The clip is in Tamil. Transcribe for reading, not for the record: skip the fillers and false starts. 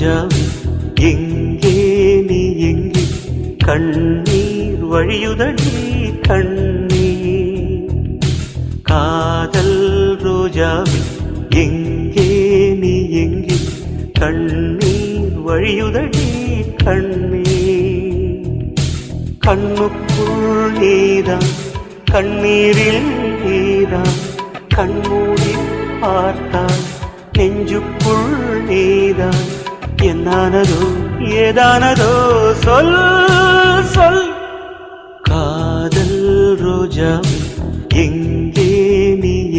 ரோஜாவே எங்கே நீ எங்கே கண்ணீர் வழியுதடி கண்ணீர் காதல் ரோஜாவே எங்கே நீ எங்கே கண்ணீர் வழியுதடி கண்ணீர் கண்ணுக்குள் நீதான் கண்ணீரில் நீதான் கண்மூடி பார்த்தால் நெஞ்சுக்குள் நீதான் என்னானதோ ஏதானதோ சொல் சொல் காதல் ரோஜாவே எங்கே